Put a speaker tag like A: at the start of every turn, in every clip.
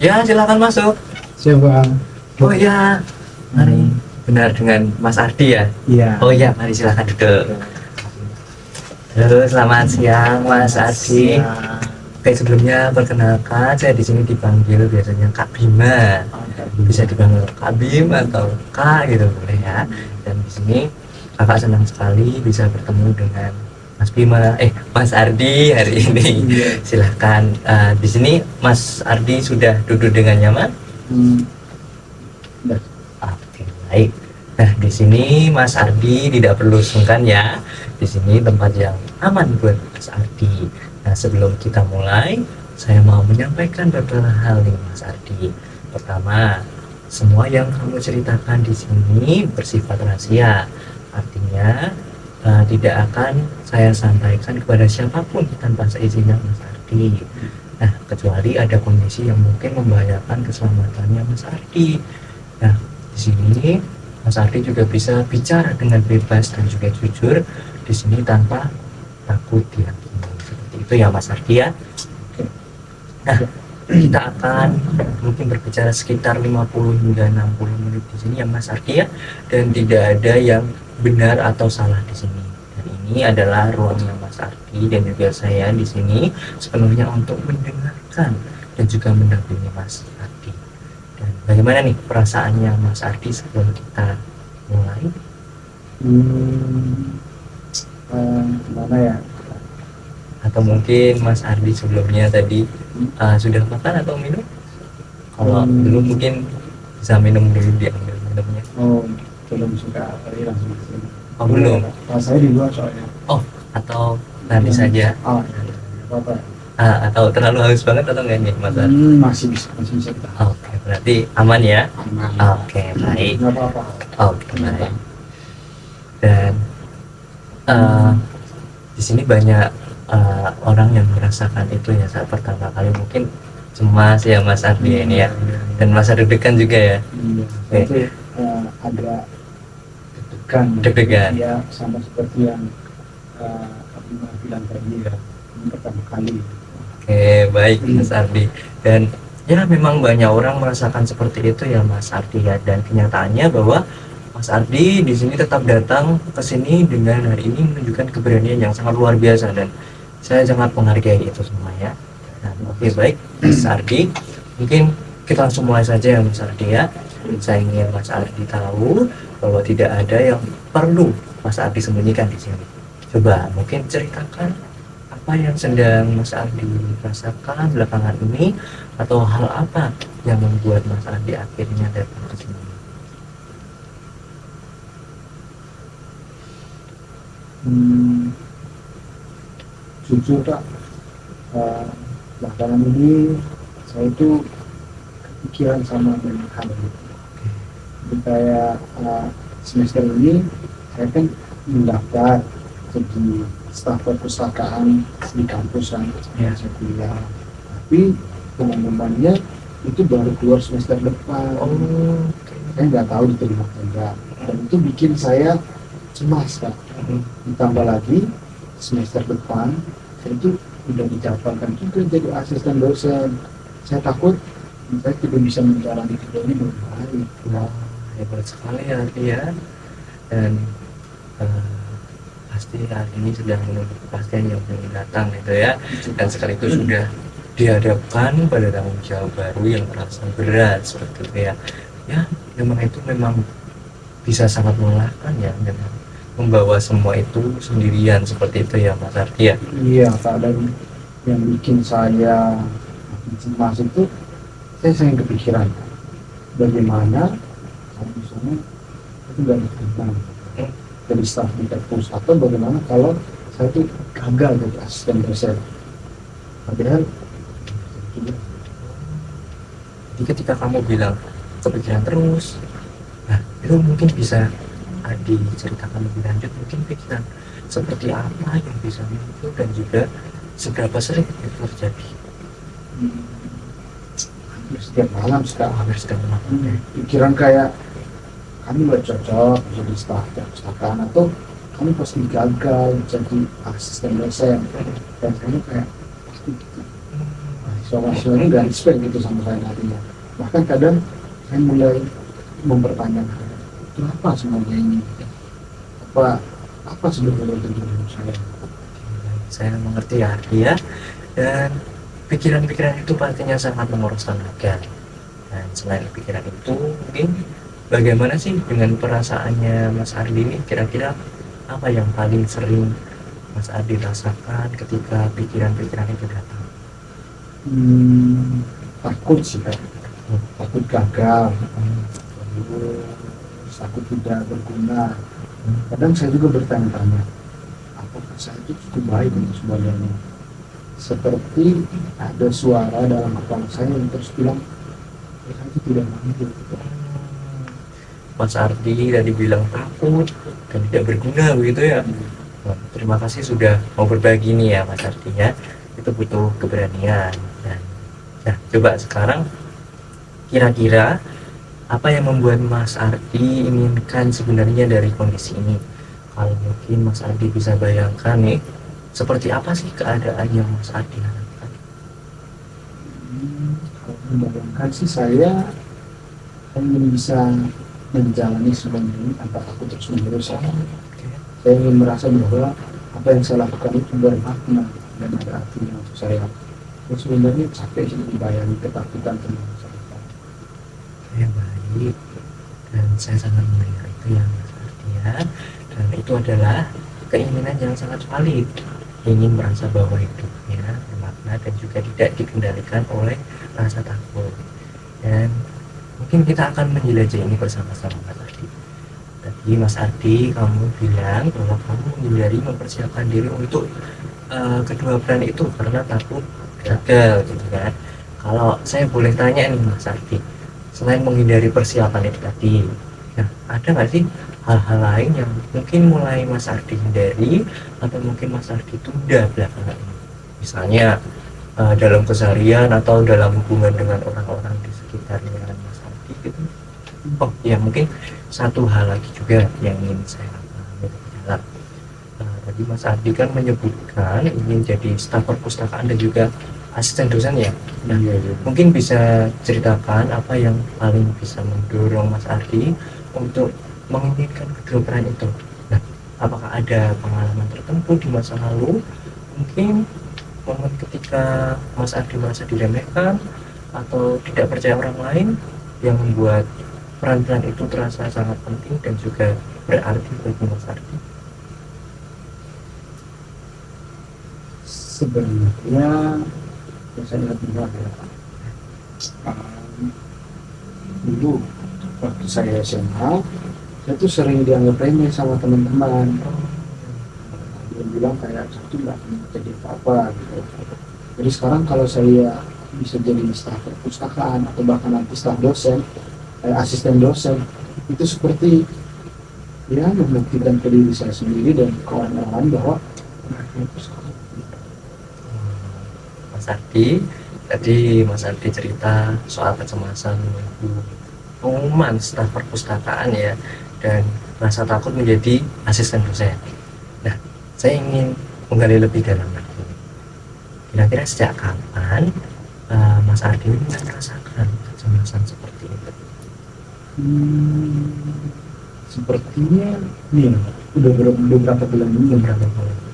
A: Ya, silakan masuk.
B: Siapa?
A: Oh ya, mari. Benar dengan Mas Ardi ya?
B: Iya.
A: Oh ya, mari silakan duduk. Halo, selamat siang Mas Ardi. Oke, sebelumnya perkenalkan saya di sini dipanggil biasanya Kak Bima. Bisa dipanggil Kak Bim atau Kak gitu boleh ya. Dan di sini kakak senang sekali bisa bertemu dengan Mas Bima, Mas Ardi hari ini. Silahkan di sini Mas Ardi sudah duduk dengan nyaman. Oke, baik. Nah, di sini Mas Ardi tidak perlu sungkan ya. Di sini tempat yang aman buat Mas Ardi. Nah, sebelum kita mulai, saya mau menyampaikan beberapa hal nih Mas Ardi. Pertama, semua yang kamu ceritakan di sini bersifat rahasia. Artinya tidak akan saya sampaikan kepada siapapun tanpa seizinnya Mas Ardi. Nah, kecuali ada kondisi yang mungkin membahayakan keselamatannya Mas Ardi. Nah, di sini Mas Ardi juga bisa bicara dengan bebas dan juga jujur di sini tanpa takut dihakimi. Seperti itu ya Mas Ardi ya. Nah, kita akan mungkin berbicara sekitar 50 hingga 60 menit di sini ya Mas Ardi ya, dan tidak ada yang benar atau salah di sini. Dan ini adalah ruangnya Mas Ardi dan juga saya di sini sepenuhnya untuk mendengarkan dan juga mendampingi Mas Ardi. Dan bagaimana nih perasaannya Mas Ardi sebelum kita mulai?
B: Gimana ya?
A: Atau mungkin Mas Ardi sebelumnya tadi sudah makan atau minum? Kalau belum mungkin bisa minum dulu, diambil minumnya.
B: Oh, belum suka tadi langsung ke sini.
A: Oh, belum.
B: Saya di luar soalnya.
A: Oh, atau nanti saja.
B: Oh, apa?
A: Atau terlalu haus banget atau enggak nih Mas Ardi?
B: Masih bisa kita.
A: Oke, berarti aman ya?
B: Aman.
A: Oke, baik.
B: Nggak apa-apa.
A: Oke, baik. Dan di sini banyak orang yang merasakan itu ya saat pertama kali, mungkin cemas ya Mas Ardi ini ya, dan masa deg-degan juga ya.
B: Iya, itu agak
A: deg-degan.
B: Ya, sama seperti yang Kak Bima bilang tadi ya, ini pertama kali.
A: Oke, baik Mas Ardi. Dan ya memang banyak orang merasakan seperti itu ya Mas Ardi ya, dan kenyataannya bahwa Mas Ardi di sini tetap datang ke sini dengan hari ini menunjukkan keberanian yang sangat luar biasa, dan saya sangat menghargai itu semua ya. Nah, oke, baik Mas Ardi, mungkin kita langsung mulai saja ya Mas Ardi ya. Saya ingin Mas Ardi tahu bahwa tidak ada yang perlu Mas Ardi sembunyikan di sini. Coba mungkin ceritakan apa yang sedang Mas Ardi rasakan belakangan ini, atau hal apa yang membuat Mas Ardi akhirnya datang ke sini.
B: Jujur Kak, belakangan ini saya itu kepikiran sama banyak hal gitu. Jadi kayak semester ini saya kan mendaftar jadi staf perpustakaan di kampus kan, saya kuliah. Tapi pengumumannya itu baru keluar semester depan. Saya nggak tahu diterima atau enggak, dan itu bikin saya cemas Kak. Ditambah lagi semester depan saya itu udah dicapalkan juga jadi asisten dosen. Saya takut saya tidak bisa menjalani kerjanya dengan baik.
A: Wah, hebat sekali ya Ardi ya. Dan pasti hari ini sedang menunggu kepastian yang belum datang gitu ya, dan sekaligus sudah dihadapkan pada tanggung jawab baru yang terasa berat seperti itu ya. Ya, memang itu memang bisa sangat melelahkan ya, memang membawa semua itu sendirian seperti itu ya Mas Ardi ya.
B: Iya Kak, dan yang bikin saya makin cemas itu saya sering kepikiran bagaimana kalau misalnya itu nggak diterima jadi staf di perpus, atau bagaimana kalau saya itu gagal jadi asisten dosen. Padahal
A: jadi ketika kamu bilang kepikiran terus, nah itu mungkin bisa diceritakan lebih lanjut, mungkin pikiran seperti apa yang bisa muncul dan juga seberapa sering itu terjadi.
B: hampir setiap malam sekarang
A: Hampir setiap malam.
B: pikiran kayak kamu nggak cocok jadi staf perpustakaan, atau kamu pasti gagal jadi asisten dosen, dan kamu kayak pasti gitu. mahasiswa ini nggak respect gitu sama saya nantinya. Bahkan kadang saya mulai mempertanyakan itu apa sebenarnya ini, apa apa sebenarnya tujuan saya.
A: Saya mengerti ya Ardi ya, dan pikiran-pikiran itu pastinya sangat menguras tenaga. Dan selain pikiran itu, mungkin bagaimana sih dengan perasaannya Mas Ardi ini? Kira-kira apa yang paling sering Mas Ardi rasakan ketika pikiran-pikiran itu datang?
B: Takut sih kan, takut gagal, terus takut tidak berguna. Kadang saya juga bertanya-tanya, apakah saya itu cukup baik untuk semuanya? Seperti ada suara dalam kepala saya yang terus bilang, saya itu tidak mampu.
A: Mas Ardi tadi bilang takut dan tidak berguna begitu ya. Wah, terima kasih sudah mau berbagi nih ya Mas Ardi ya. Itu butuh keberanian. Dan nah, coba sekarang kira-kira apa yang membuat Mas Ardi inginkan sebenarnya dari kondisi ini? Kalau mungkin Mas Ardi bisa bayangkan nih, seperti apa sih keadaan yang Mas Ardi harapkan?
B: Kalau membayangkan sih saya ingin bisa menjalani semua ini tanpa takut terus menerus. Saya ingin merasa bahwa apa yang saya lakukan itu bermakna dan ada artinya untuk saya. Terus sebenarnya capek sih membayangkan ketakutan tentang saya.
A: Oke, baik. Dan saya sangat mendengar itu ya Mas Ardi ya. Dan itu adalah keinginan yang sangat valid, ingin merasa bahwa hidupnya bermakna dan juga tidak dikendalikan oleh rasa takut. Dan mungkin kita akan menjelajah ini bersama-sama Mas Ardi. Tadi Mas Ardi kamu bilang bahwa kamu menghindari mempersiapkan diri untuk kedua peran itu karena takut gagal gitu kan. Kalau saya boleh tanya nih Mas Ardi, selain menghindari persiapan itu tadi, nah ada nggak sih hal-hal lain yang mungkin mulai Mas Ardi hindari atau mungkin Mas Ardi tunda belakangan ini? Misalnya dalam keseharian atau dalam hubungan dengan orang-orang di sekitarnya Mas Ardi gitu. Oh ya, mungkin satu hal lagi juga yang ingin saya pahami lebih dalam. Tadi Mas Ardi kan menyebutkan ingin jadi staf perpustakaan dan juga asisten dosen ya. Nah, mungkin bisa ceritakan apa yang paling bisa mendorong Mas Ardi untuk menginginkan kedua peran itu. Nah, apakah ada pengalaman tertentu di masa lalu, mungkin momen ketika Mas Ardi merasa diremehkan atau tidak percaya orang lain yang membuat peran-peran itu terasa sangat penting dan juga berarti bagi Mas Ardi?
B: Sebenarnya saya ingat benar ya, dulu waktu saya SMA saya tuh sering dianggap remeh sama teman-teman. Dia bilang kayak satu nggak jadi apa-apa gitu. Jadi sekarang kalau saya bisa jadi staf perpustakaan atau bahkan nanti staf dosen, asisten dosen, itu seperti ya membuktikan ke diri saya sendiri dan ke orang lain bahwa mereka itu sekarang.
A: Mas Ardi, tadi Mas Ardi cerita soal kecemasan menunggu pengumuman staf perpustakaan ya, dan rasa takut menjadi asisten dosen. Nah, saya ingin menggali lebih dalam lagi. Kira-kira sejak kapan Mas Ardi ini merasakan kecemasan seperti itu?
B: Sepertinya nih udah beberapa bulan ini,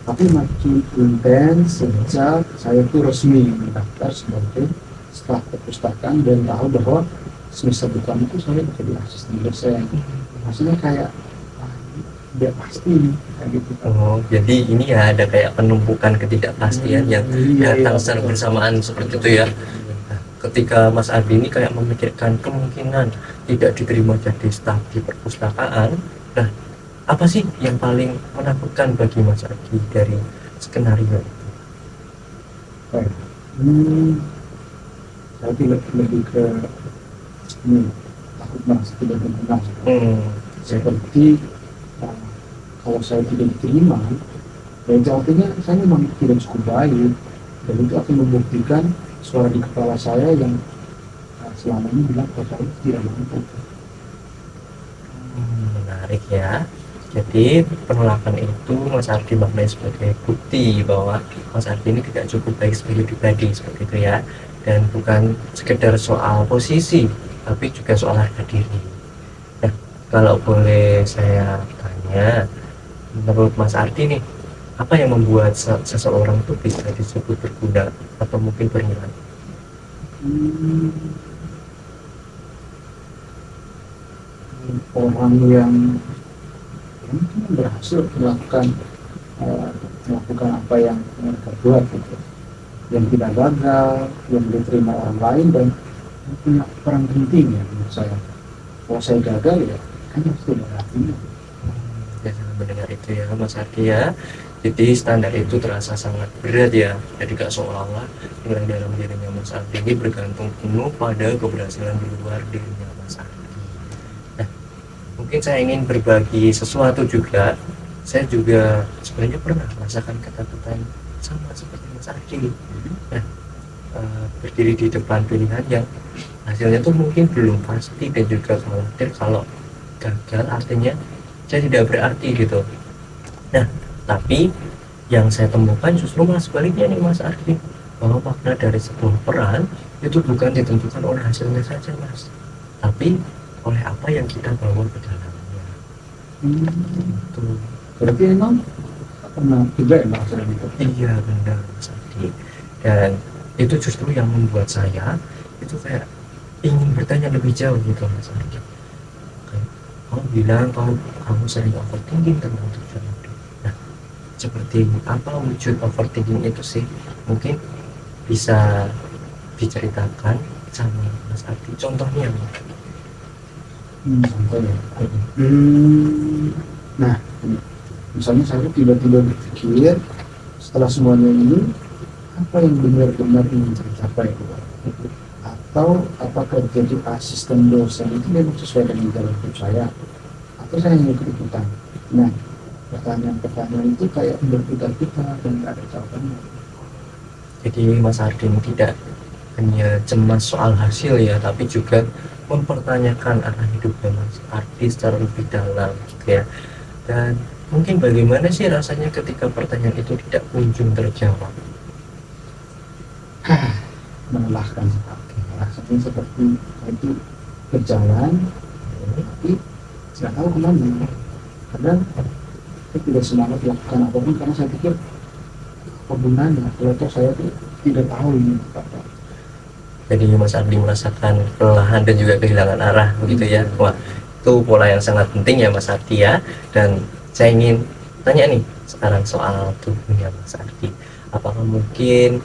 B: tapi makin intens sejak saya tuh resmi mendaftar sebagai staf perpustakaan dan tahu bahwa semester depan itu saya jadi asisten dosen. Maksudnya kayak udah pasti nih kayak gitu.
A: Oh, jadi ini ya ada kayak penumpukan ketidakpastian yang datang secara bersamaan seperti itu ya. Nah, ketika Mas Ardi ini kayak memikirkan kemungkinan tidak diterima jadi staf di perpustakaan, nah apa sih yang paling menakutkan bagi Mas Ardi dari skenario itu?
B: Saya lebih ke ini, takut merasa tidak berguna. Seperti kalau saya tidak diterima, ya itu artinya saya memang tidak cukup baik, dan itu akan membuktikan suara di kepala saya yang selama ini bilang kalau saya tidak mampu.
A: Menarik ya. Jadi penolakan itu Mas Ardi maknai sebagai bukti bahwa Mas Ardi ini tidak cukup baik sebagai pribadi seperti itu ya, dan bukan sekedar soal posisi tapi juga soal harga diri. Nah, kalau boleh saya tanya, menurut Mas Ardi nih, apa yang membuat seseorang itu bisa disebut berguna atau mungkin bernilai?
B: Hmm, orang yang mungkin berhasil eh, melakukan apa yang mereka buat gitu, yang tidak gagal, yang diterima orang lain dan punya peran penting ya menurut saya. Kalau saya gagal ya kan pasti ada artinya.
A: Ya, saya mendengar itu ya Mas Ardi ya. Jadi standar itu terasa sangat berat ya. Jadi gak seolah-olah nilai dalam dirinya Mas Ardi ini bergantung penuh pada keberhasilan di luar dirinya Mas Ardi. Nah, mungkin saya ingin berbagi sesuatu juga. Saya juga sebenarnya pernah merasakan ketakutan sama seperti Mas Ardi. Nah, berdiri di depan pilihan yang hasilnya tuh mungkin belum pasti dan juga khawatir kalau gagal artinya saya tidak berarti gitu. Nah, tapi yang saya temukan justru malah sebaliknya nih Mas Ardi, bahwa makna dari sebuah peran itu bukan ditentukan oleh hasilnya saja Mas, tapi oleh apa yang kita bawa ke dalamnya. Itu
B: Berarti emang pernah juga ya bahasa itu.
A: iya benar Mas Ardi, dan itu justru yang membuat saya itu kayak ingin bertanya lebih jauh gitu Mas Ardi. Kayak, kamu bilang kamu sering overthinking tentang tujuan hidup. Nah, seperti apa wujud overthinking itu sih? Mungkin bisa diceritakan sama Mas Ardi contohnya.
B: Contoh ya. Nah, misalnya saya tiba-tiba berpikir setelah semuanya ini apa yang benar-benar ingin tercapai, atau apakah jadi asisten dosen itu memang sesuai dengan jalan hidup saya, atau saya hanya ikut-ikutan. Nah, pertanyaan-pertanyaan itu kayak berputar-putar dan nggak ada jawabannya.
A: Jadi Mas Ardi ini tidak hanya cemas soal hasil ya, tapi juga mempertanyakan arah hidupnya Mas Ardi secara lebih dalam gitu ya. Dan mungkin bagaimana sih rasanya ketika pertanyaan itu tidak kunjung terjawab?
B: Melelahkan sekali. Rasanya seperti itu berjalan, tapi nggak tahu kemana. Kadang saya tidak semangat melakukan apapun karena saya pikir apa gunanya kalau toh saya tuh tidak tahu ini apa.
A: Jadi Mas Ardi merasakan kelelahan dan juga kehilangan arah begitu ya. Wah, itu pola yang sangat penting ya Mas Ardi ya. Dan saya ingin tanya nih sekarang soal tubuhnya Mas Ardi. Apakah mungkin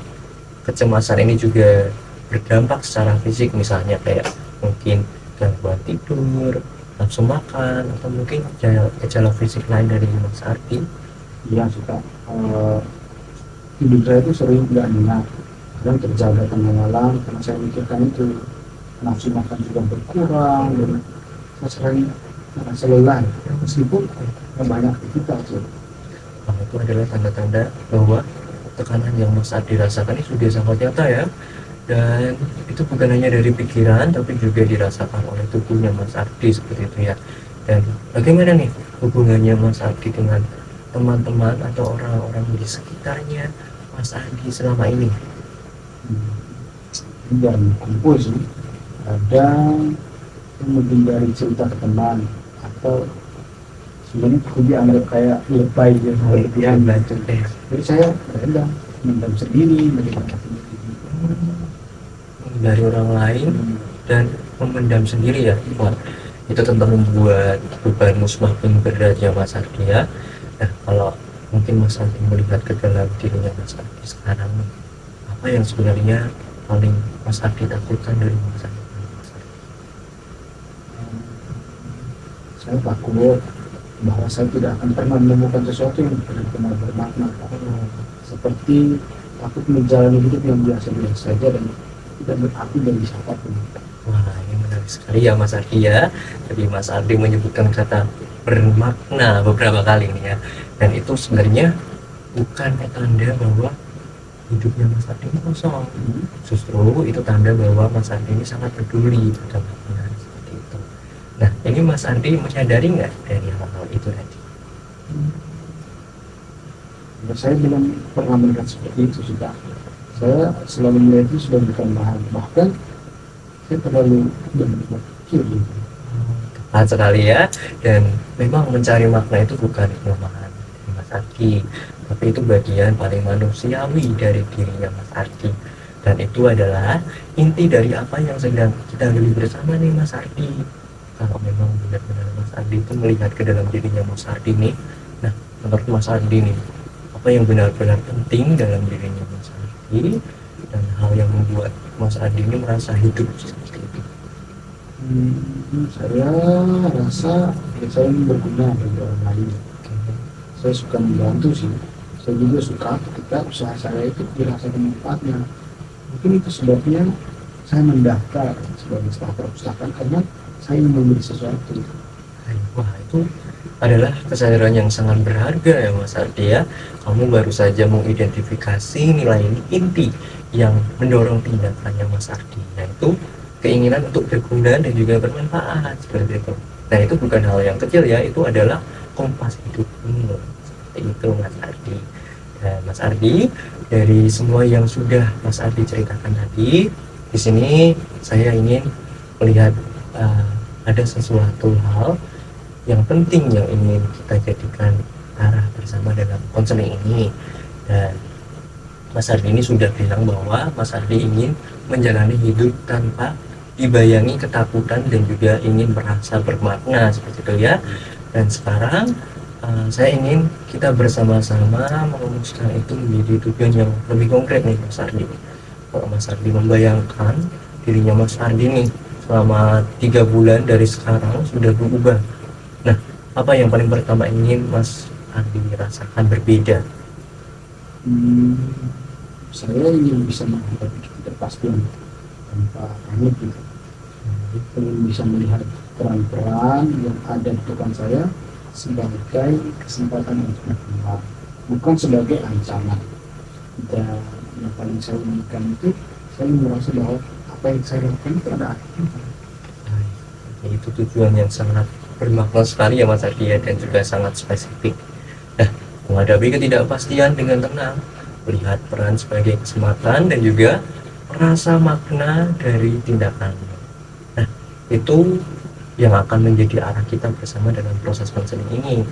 A: kecemasan ini juga berdampak secara fisik, misalnya kayak mungkin gangguan tidur, nafsu makan, atau mungkin gejala fisik lain dari Mas Ardi?
B: Iya suka tidur saya itu sering nggak nyenyak, kadang terjaga tengah malam karena saya mikirkan itu, nafsu makan juga berkurang dan saya sering merasa lelah meskipun nggak banyak aktivitas ya.
A: Nah, itu adalah tanda-tanda bahwa tekanan yang Mas Ardi rasakan ini sudah sangat nyata ya, dan itu bukan hanya dari pikiran tapi juga dirasakan oleh tubuhnya Mas Ardi seperti itu ya. Dan bagaimana nih hubungannya Mas Ardi dengan teman-teman atau orang-orang di sekitarnya Mas Ardi selama ini?
B: Dan kumpul sih, kadang yang menghindari cerita ke teman, atau sebenarnya aku dianggap kayak lebay gitu, berlebihan. Jadi saya rendah, mendam sendiri, menikmati sendiri.
A: Dari orang lain dan memendam sendiri ya. Wah, itu tentu membuat bebanmu semakin berat ya Mas Ardi ya. Nah, kalau mungkin Mas Ardi melihat ke dalam dirinya Mas Ardi sekarang nih, apa yang sebenarnya paling Mas Ardi takutkan dari Mas Ardi?
B: Saya takut bahwa saya tidak akan pernah menemukan sesuatu yang benar-benar bermakna, seperti takut menjalani hidup yang biasa-biasa saja dan tidak berarti bagi siapapun.
A: Wah, ini menarik sekali ya Mas Ardi ya. Jadi Mas Ardi menyebutkan kata bermakna beberapa kali nih ya. Dan itu sebenarnya bukan tanda bahwa hidupnya Mas Ardi ini kosong. Justru itu tanda bahwa Mas Ardi ini sangat peduli pada makna seperti itu. Nah, ini Mas Ardi menyadari nggak dari hal-hal itu tadi?
B: Ya, saya belum pernah melihat seperti itu sih Kak. Saya selalu melihat itu sebagai kelemahan, bahkan saya terlalu berpikir gitu.
A: Tepat sekali ya. Dan memang mencari makna itu bukan kelemahan dari Mas Ardi, tapi itu bagian paling manusiawi dari dirinya Mas Ardi. Dan itu adalah inti dari apa yang sedang kita gali bersama nih Mas Ardi. Kalau memang benar-benar Mas Ardi itu melihat ke dalam dirinya Mas Ardi nih, nah menurut Mas Ardi nih, apa yang benar-benar penting dalam dirinya Mas Ardi, dan hal yang membuat Mas Ardi ini merasa hidup seperti itu.
B: Saya rasa ya, saya ingin berguna bagi orang lain. Saya suka membantu sih. Saya juga suka ketika usaha saya itu dirasakan manfaatnya. Mungkin itu sebabnya saya mendaftar sebagai staf perpustakaan karena saya ingin memberi sesuatu.
A: Wah, itu adalah kesadaran yang sangat berharga ya Mas Ardi ya. Kamu baru saja mengidentifikasi nilai inti yang mendorong tindakannya Mas Ardi, yaitu keinginan untuk berguna dan juga bermanfaat seperti itu. Nah, itu bukan hal yang kecil ya, itu adalah kompas hidupmu. Seperti itu Mas Ardi. Dan Mas Ardi, dari semua yang sudah Mas Ardi ceritakan tadi, di sini saya ingin melihat ada sesuatu hal yang penting yang ingin kita jadikan arah bersama dalam konseling ini. Dan Mas Ardi ini sudah bilang bahwa Mas Ardi ingin menjalani hidup tanpa dibayangi ketakutan dan juga ingin merasa bermakna seperti itu ya. Dan sekarang saya ingin kita bersama-sama merumuskan itu menjadi tujuan yang lebih konkret nih Mas Ardi. Kalau Mas Ardi membayangkan dirinya Mas Ardi nih selama 3 bulan dari sekarang sudah berubah. Nah, apa yang paling pertama ingin Mas Ardi rasakan berbeda?
B: Saya ingin bisa menghadapi ketidakpastian tanpa panik gitu. Ingin bisa melihat peran-peran yang ada di depan saya sebagai kesempatan untuk berkembang, bukan sebagai ancaman. Dan yang paling saya inginkan itu, saya merasa bahwa apa yang saya lakukan itu ada artinya.
A: Itu tujuan yang sangat bermakna sekali ya Mas Ardi ya, dan juga sangat spesifik. Nah, menghadapi ketidakpastian dengan tenang, melihat peran sebagai kesempatan dan juga merasa makna dari tindakannya. Nah, itu yang akan menjadi arah kita bersama dalam proses konseling ini.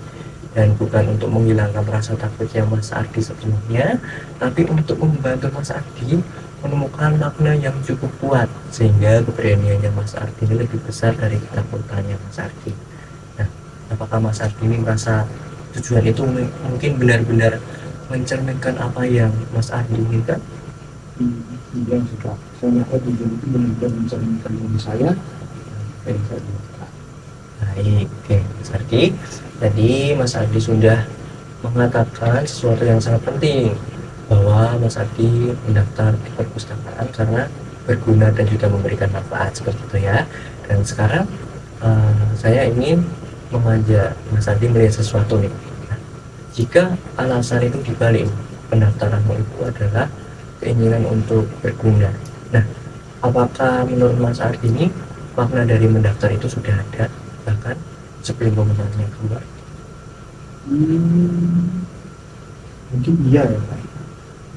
A: Dan bukan untuk menghilangkan rasa takutnya Mas Ardi sebelumnya, tapi untuk membantu Mas Ardi menemukan makna yang cukup kuat sehingga keberaniannya Mas Ardi ini lebih besar dari ketakutannya Mas Ardi. Nah, apakah Mas Ardi ini merasa tujuan itu mungkin benar-benar mencerminkan apa yang Mas Ardi inginkan?
B: Yang suka saya merasa tujuan itu benar-benar mencerminkan diri saya dan saya juga.
A: Baik, oke Mas Ardi. Tadi Mas Ardi sudah mengatakan sesuatu yang sangat penting, bahwa Mas Ardi mendaftar di perpustakaan karena berguna dan juga memberikan manfaat seperti itu ya. Dan sekarang saya ingin mengajak Mas Ardi melihat sesuatu nih. Nah, jika alasan itu dibalik, pendaftaranmu itu adalah keinginan untuk berguna. Nah, apakah menurut Mas Ardi ini makna dari mendaftar itu sudah ada bahkan sebelum pemenangnya keluar?
B: Mungkin iya ya Pak,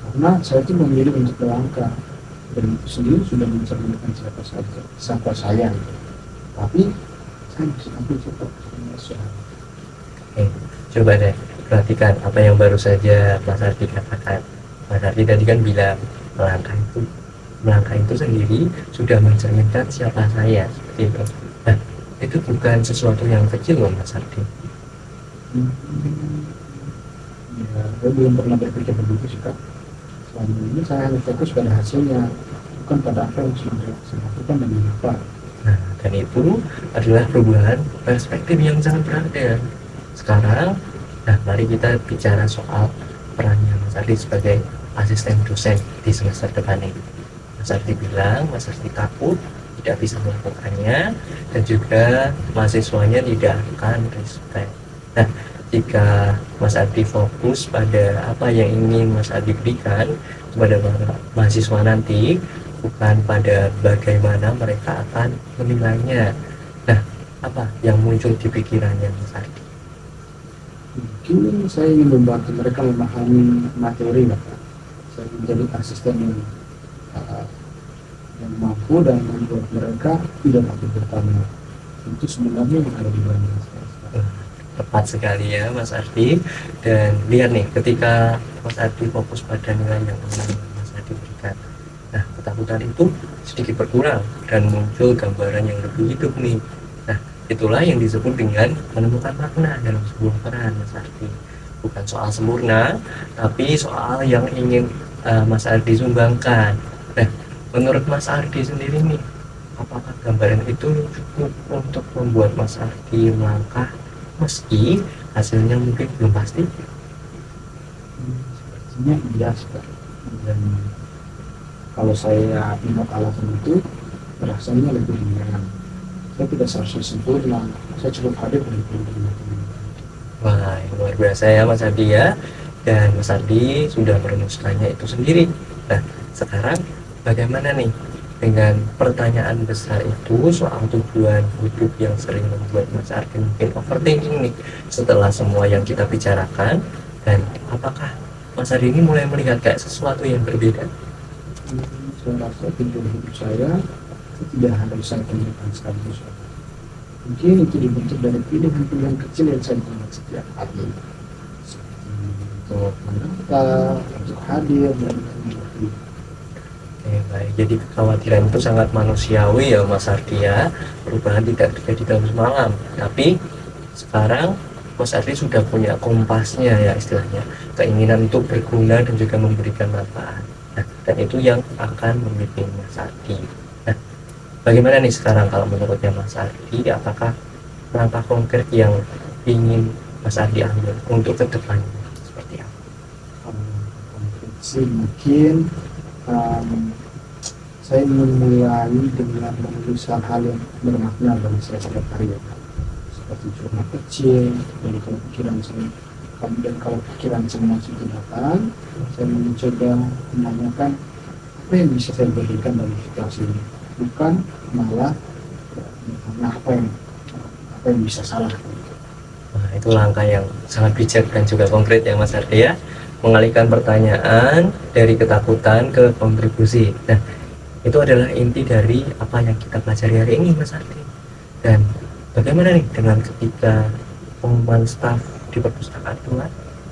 B: karena saya itu memilih untuk melangkah dan itu sendiri sudah mencerminkan siapa saya gitu. Tapi saya bisa ambil cepat soal.
A: Coba deh perhatikan apa yang baru saja Mas Ardi katakan. Mas Ardi tadi kan bilang melangkah itu sendiri sudah mencerminkan siapa saya seperti itu. Nah, itu bukan sesuatu yang kecil loh Mas Ardi.
B: Ya, saya belum pernah berpikir begitu sih Kak. Selama ini saya hanya fokus pada hasilnya, bukan pada apa yang sudah saya lakukan dan mengapa.
A: Nah, dan itu adalah perubahan perspektif yang sangat berharga. Sekarang, nah mari kita bicara soal perannya Mas Ardi sebagai asisten dosen di semester depan ini. Mas Ardi bilang, Mas Ardi takut tidak bisa melakukannya dan juga mahasiswanya tidak akan respect. Nah, jika Mas Ardi fokus pada apa yang ingin Mas Ardi berikan kepada mahasiswa nanti, bukan pada bagaimana mereka akan menilainya. Nah, apa yang muncul di pikirannya Mas Ardi?
B: Mungkin saya ingin membantu mereka memahami materi lah Pak. Saya ingin jadi asisten uh, yang mampu dan membuat mereka tidak takut bertanya. Itu sebenarnya yang ada di dalam saya.
A: Tepat sekali ya Mas Ardi. Dan lihat nih, ketika Mas Ardi fokus pada nilai yang Mas Ardi berikan, nah ketakutan itu sedikit berkurang dan muncul gambaran yang lebih hidup nih. Nah itulah yang disebut dengan menemukan makna dalam sebuah peran Mas Ardi. Bukan soal sempurna, tapi soal yang ingin Mas Ardi sumbangkan. Nah menurut Mas Ardi sendiri nih, apakah gambaran itu cukup untuk membuat Mas Ardi melangkah meski hasilnya mungkin belum pasti?
B: Sepertinya iya Pak. Dan kalau saya ingat alasan itu, rasanya lebih ringan. Saya tidak seharusnya sempurna, saya cukup hadir dan berhubungan.
A: Wah, luar biasa ya Mas Ardi ya. Dan Mas Ardi sudah merumuskannya itu sendiri. Nah, sekarang bagaimana nih dengan pertanyaan besar itu soal tujuan hidup yang sering membuat Mas Ardi mungkin overthinking nih setelah semua yang kita bicarakan, dan apakah Mas Ardi ini mulai melihat kayak sesuatu yang berbeda?
B: Saya rasa tujuan hidup saya itu tidak harus saya temukan sekaligus. Mungkin itu dibentuk dari pilihan-pilihan kecil yang saya buat setiap hari, seperti untuk menata, untuk hadir, dan mengerti.
A: Oke, baik. Jadi kekhawatiran itu sangat manusiawi ya Mas Ardi ya. Perubahan tidak terjadi dalam semalam. Tapi sekarang Mas Ardi sudah punya kompasnya ya istilahnya. Keinginan untuk berguna dan juga memberikan manfaat. Nah, dan itu yang akan membimbing Mas Ardi. Nah, bagaimana nih sekarang kalau menurutnya Mas Ardi, apakah langkah konkret yang ingin Mas Ardi ambil untuk ke depannya seperti apa?
B: Konflik mungkin saya ingin mulai dengan menulis hal-hal yang bermakna bagi saya setiap hari ya, seperti jurnal kecil. Jadi kalau pikiran saya, dan kalau pikiran saya masih datang, saya mencoba menanyakan apa yang bisa saya berikan dari situasi ini, bukan malah apa yang bisa salah.
A: Nah, itu langkah yang sangat bijak dan juga konkret ya Mas Ardi ya, mengalihkan pertanyaan dari ketakutan ke kontribusi. Nah, itu adalah inti dari apa yang kita pelajari hari ini Mas Ardi. Dan bagaimana nih dengan ketika pengumuman staf di perpustakaan itu,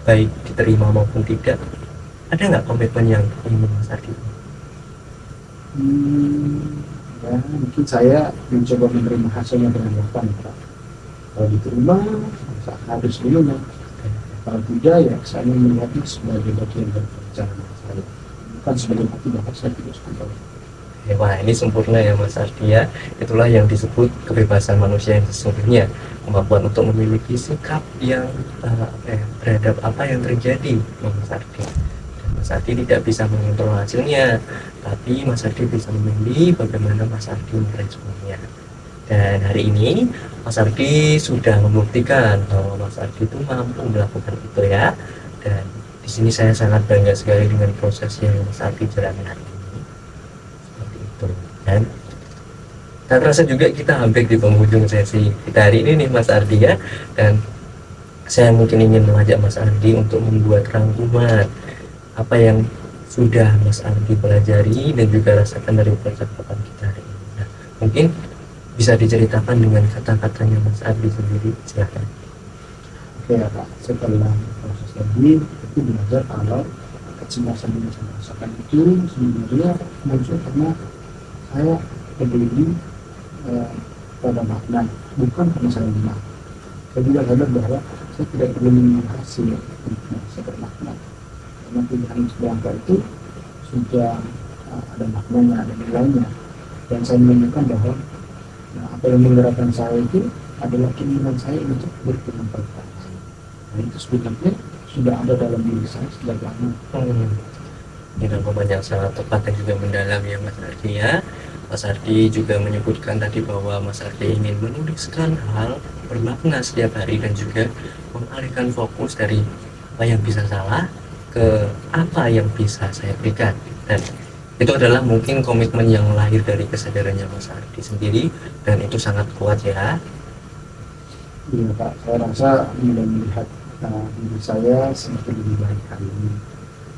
A: baik diterima maupun tidak, ada nggak komitmen yang ingin Mas Ardi?
B: Ya, mungkin saya mencoba menerima hasilnya dengan lapang Pak. Kalau diterima, saya harus dulu. Kalau tidak, ya saya melihatnya sebagai bagian dari perjalanan saya, bukan sebagai bukti bahwa saya tidak suka.
A: Wah, ini sempurna ya Mas Ardi ya. Itulah yang disebut kebebasan manusia yang sesungguhnya, kemampuan untuk memiliki sikap yang terhadap apa yang terjadi Mas Ardi. Dan Mas Ardi tidak bisa mengontrol hasilnya, tapi Mas Ardi bisa memilih bagaimana Mas Ardi meresponnya. Dan hari ini Mas Ardi sudah membuktikan bahwa Mas Ardi itu mampu melakukan itu ya. Dan di sini saya sangat bangga sekali dengan proses yang Mas Ardi jalani hari ini. Seperti itu. Dan tak terasa juga kita hampir di penghujung sesi kita hari ini nih Mas Ardi ya. Dan saya mungkin ingin mengajak Mas Ardi untuk membuat rangkuman apa yang sudah Mas Ardi pelajari dan juga rasakan dari percakapan kita hari ini. Nah, mungkin bisa diceritakan dengan kata-katanya Mas Ardi sendiri, silahkan.
B: Oke ya Pak, setelah proses tadi itu belajar kalau kecemasan yang saya rasakan itu sebenarnya muncul karena saya peduli pada makna, bukan karena saya lemah. Saya juga sadar bahwa saya tidak perlu mengingat hasil untuk merasa bermakna, karena pilihan selangkah itu sudah ada maknanya, ada nilainya. Dan saya menemukan bahwa apa yang menggerakkan saya itu adalah keinginan saya untuk bermanfaat. Nah, itu sebenarnya sudah ada dalam diri saya sejak lama.
A: Ini rangkuman yang sangat tepat dan juga mendalam ya Mas Ardi ya. Mas Ardi juga menyebutkan tadi bahwa Mas Ardi ingin menuliskan hal bermakna setiap hari dan juga mengalihkan fokus dari apa yang bisa salah ke apa yang bisa saya berikan. Dan itu adalah mungkin komitmen yang lahir dari kesadarannya Mas Ardi sendiri, dan itu sangat kuat ya.
B: Iya Pak, saya rasa mulai melihat diri saya semakin lebih baik hari ini.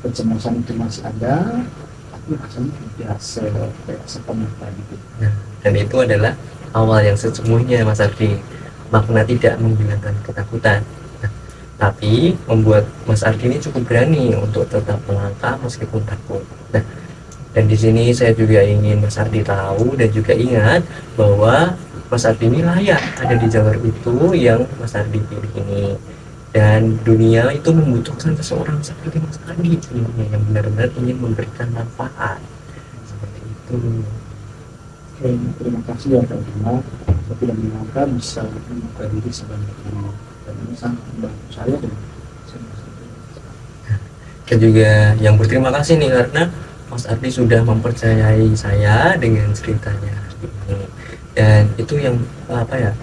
B: Kecemasan itu masih ada, tapi rasanya tidak kayak sepenuh tadi.
A: Nah, dan itu adalah awal yang sesungguhnya Mas Ardi. Makna tidak menghilangkan ketakutan, nah, tapi membuat Mas Ardi ini cukup berani untuk tetap melangkah meskipun takut. Nah, dan di sini saya juga ingin Mas Ardi tahu dan juga ingat bahwa Mas Ardi ini layak ada di jalur itu yang Mas Ardi pilih ini. Dan dunia itu membutuhkan seseorang seperti Mas Ardi yang benar-benar ingin memberikan manfaat seperti itu.
B: Oke, terima kasih ya Kak Bima. Saya tidak menyangka bisa membuka diri sebanyak ini, dan ini sangat membantu saya dan saya merasa
A: Dan juga yang berterima kasih nih karena Mas Ardi sudah mempercayai saya dengan ceritanya ini. Dan itu yang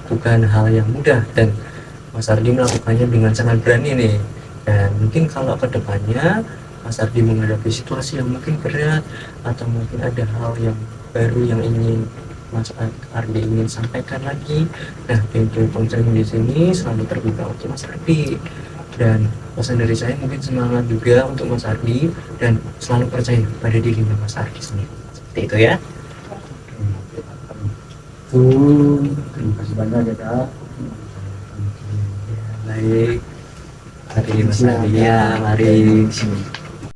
A: bukan hal yang mudah, dan Mas Ardi melakukannya dengan sangat berani nih. Dan mungkin kalau kedepannya Mas Ardi menghadapi situasi yang mungkin berat atau mungkin ada hal yang baru yang ingin Mas Ardi ingin sampaikan lagi, nah pintu ponsel di sini selalu terbuka untuk Mas Ardi. Dan pesan dari saya mungkin semangat juga untuk Mas Ardi dan selalu percaya pada dirinya Mas Ardi sendiri. Seperti itu ya.
B: itu. Terima kasih banyak ya Kak.
A: Baik. Mari Mas Ardi ya, mari.